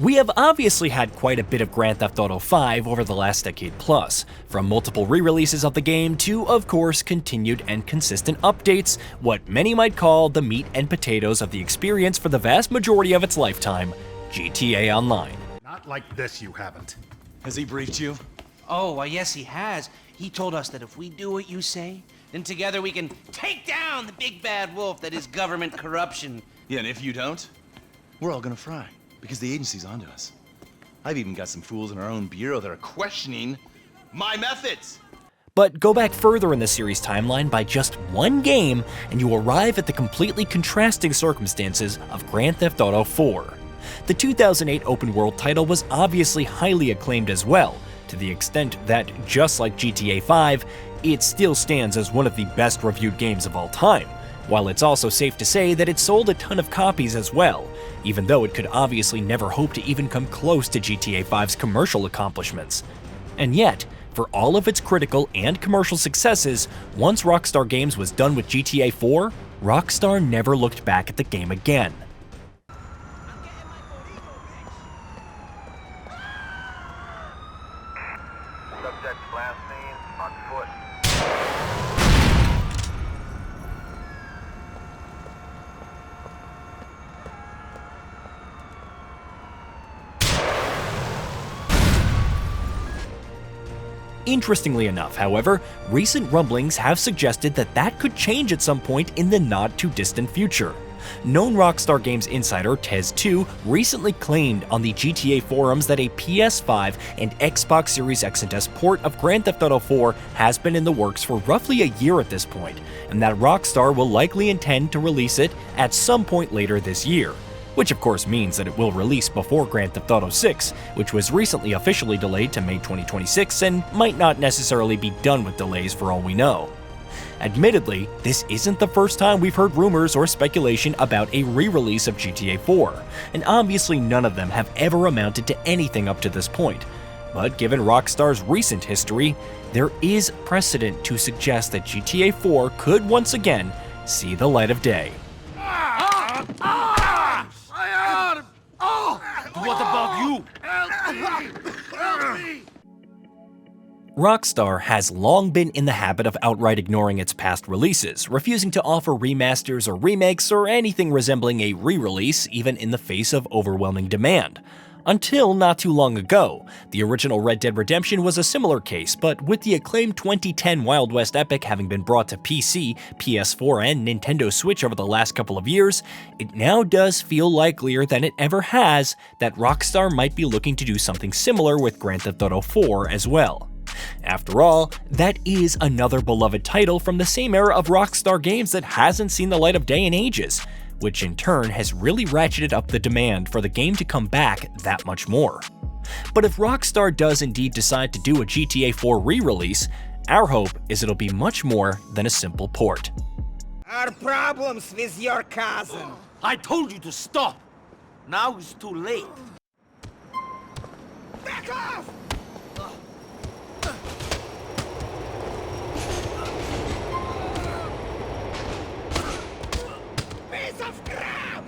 We have obviously had quite a bit of Grand Theft Auto 5 over the last decade plus, from multiple re-releases of the game to, of course, continued and consistent updates, what many might call the meat and potatoes of the experience for the vast majority of its lifetime, GTA Online. Not like this, you haven't. Has he briefed you? Oh, well, yes, he has. He told us that if we do what you say, then together we can take down the big bad wolf that is government corruption. Yeah, and if you don't, we're all gonna fry, because the agency's onto us. I've even got some fools in our own bureau that are questioning my methods. But go back further in the series timeline by just one game, and you arrive at the completely contrasting circumstances of Grand Theft Auto 4. The 2008 open-world title was obviously highly acclaimed as well, to the extent that, just like GTA 5, it still stands as one of the best reviewed games of all time, while it's also safe to say that it sold a ton of copies as well, even though it could obviously never hope to even come close to GTA 5's commercial accomplishments. And yet, for all of its critical and commercial successes, once Rockstar Games was done with GTA 4, Rockstar never looked back at the game again. Subject last seen on foot. Interestingly enough, however, recent rumblings have suggested that that could change at some point in the not-too-distant future. Known Rockstar Games insider Tez2 recently claimed on the GTA forums that a PS5 and Xbox Series X and S port of Grand Theft Auto 4 has been in the works for roughly a year at this point, and that Rockstar will likely intend to release it at some point later this year. Which of course means that it will release before Grand Theft Auto 6, which was recently officially delayed to May 2026 and might not necessarily be done with delays for all we know. Admittedly, this isn't the first time we've heard rumors or speculation about a re-release of GTA 4, and obviously none of them have ever amounted to anything up to this point. But given Rockstar's recent history, there is precedent to suggest that GTA 4 could once again see the light of day. What about you? Help me! Rockstar has long been in the habit of outright ignoring its past releases, refusing to offer remasters or remakes or anything resembling a re-release even in the face of overwhelming demand. Until not too long ago, the original Red Dead Redemption was a similar case, but with the acclaimed 2010 Wild West epic having been brought to PC, PS4, and Nintendo Switch over the last couple of years, it now does feel likelier than it ever has that Rockstar might be looking to do something similar with Grand Theft Auto 4 as well. After all, that is another beloved title from the same era of Rockstar Games that hasn't seen the light of day in ages, which in turn has really ratcheted up the demand for the game to come back that much more. But if Rockstar does indeed decide to do a GTA 4 re-release, our hope is it'll be much more than a simple port. Our problems with your cousin. I told you to stop. Now it's too late. Back off! Piece of crap!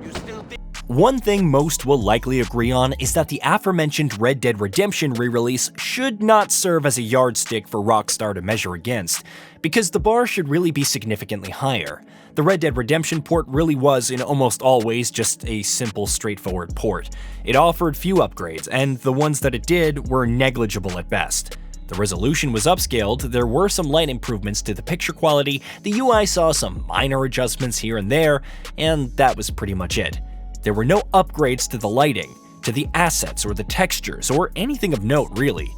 You still think? One thing most will likely agree on is that the aforementioned Red Dead Redemption re-release should not serve as a yardstick for Rockstar to measure against, because the bar should really be significantly higher. The Red Dead Redemption port really was, in almost all ways, just a simple, straightforward port. It offered few upgrades, and the ones that it did were negligible at best. The resolution was upscaled, there were some light improvements to the picture quality, the UI saw some minor adjustments here and there, and that was pretty much it. There were no upgrades to the lighting, to the assets or the textures, or anything of note really.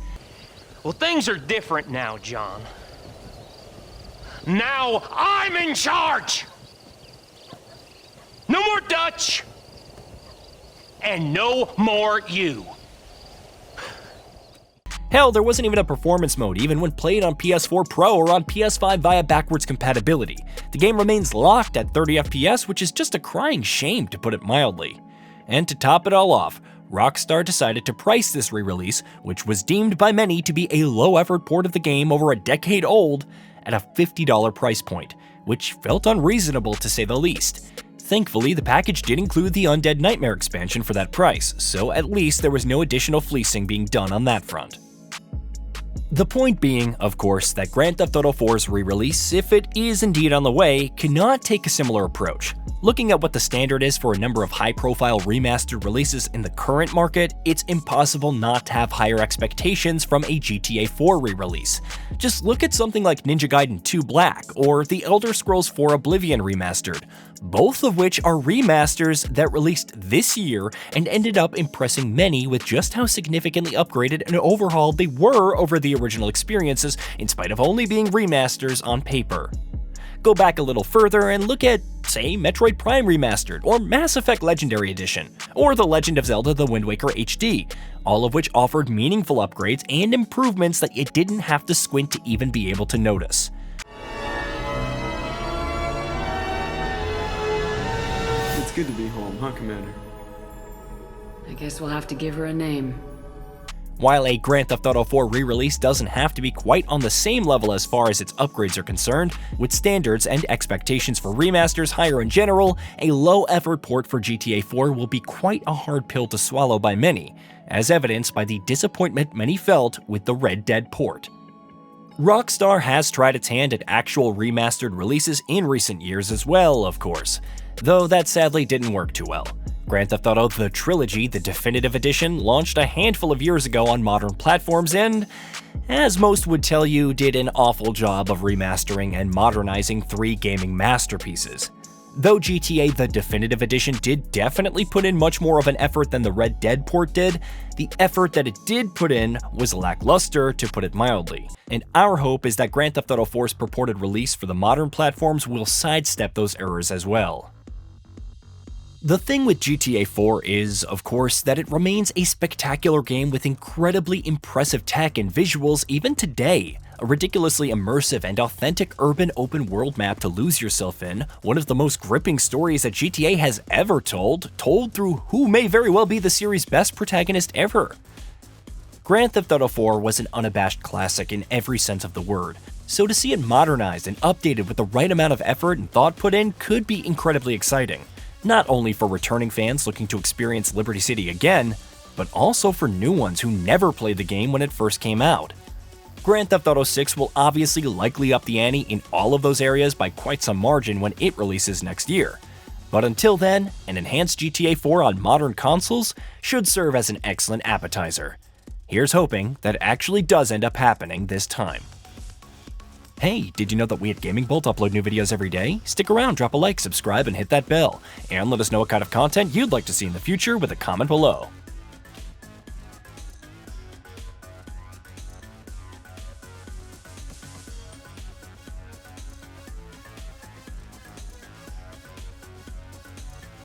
Well, things are different now, John. Now I'm in charge! No more Dutch! And no more you. Hell, there wasn't even a performance mode, even when played on PS4 Pro or on PS5 via backwards compatibility. The game remains locked at 30 FPS, which is just a crying shame to put it mildly. And to top it all off, Rockstar decided to price this re-release, which was deemed by many to be a low-effort port of the game over a decade old, at a $50 price point, which felt unreasonable to say the least. Thankfully, the package did include the Undead Nightmare expansion for that price, so at least there was no additional fleecing being done on that front. The point being, of course, that Grand Theft Auto 4's re-release, if it is indeed on the way, cannot take a similar approach. Looking at what the standard is for a number of high-profile remastered releases in the current market, it's impossible not to have higher expectations from a GTA 4 re-release. Just look at something like Ninja Gaiden 2 Black or The Elder Scrolls 4 Oblivion Remastered, both of which are remasters that released this year and ended up impressing many with just how significantly upgraded and overhauled they were over the original experiences in spite of only being remasters on paper. Go back a little further and look at, say, Metroid Prime Remastered, or Mass Effect Legendary Edition, or The Legend of Zelda The Wind Waker HD, all of which offered meaningful upgrades and improvements that you didn't have to squint to even be able to notice. It's good to be home, huh, Commander? I guess we'll have to give her a name. While a Grand Theft Auto 4 re-release doesn't have to be quite on the same level as far as its upgrades are concerned, with standards and expectations for remasters higher in general, a low-effort port for GTA 4 will be quite a hard pill to swallow by many, as evidenced by the disappointment many felt with the Red Dead port. Rockstar has tried its hand at actual remastered releases in recent years as well, of course, though that sadly didn't work too well. Grand Theft Auto The Trilogy, the Definitive Edition, launched a handful of years ago on modern platforms and, as most would tell you, did an awful job of remastering and modernizing 3 gaming masterpieces. Though GTA The Definitive Edition did definitely put in much more of an effort than the Red Dead port did, the effort that it did put in was lackluster, to put it mildly. And our hope is that Grand Theft Auto 4's purported release for the modern platforms will sidestep those errors as well. The thing with GTA 4 is, of course, that it remains a spectacular game with incredibly impressive tech and visuals even today. A ridiculously immersive and authentic urban open world map to lose yourself in, one of the most gripping stories that GTA has ever told through who may very well be the series' best protagonist ever. Grand Theft Auto 4 was an unabashed classic in every sense of the word, so to see it modernized and updated with the right amount of effort and thought put in could be incredibly exciting. Not only for returning fans looking to experience Liberty City again, but also for new ones who never played the game when it first came out. Grand Theft Auto 6 will obviously likely up the ante in all of those areas by quite some margin when it releases next year. But until then, an enhanced GTA 4 on modern consoles should serve as an excellent appetizer. Here's hoping that it actually does end up happening this time. Hey, did you know that we at GamingBolt upload new videos every day? Stick around, drop a like, subscribe, and hit that bell. And let us know what kind of content you'd like to see in the future with a comment below.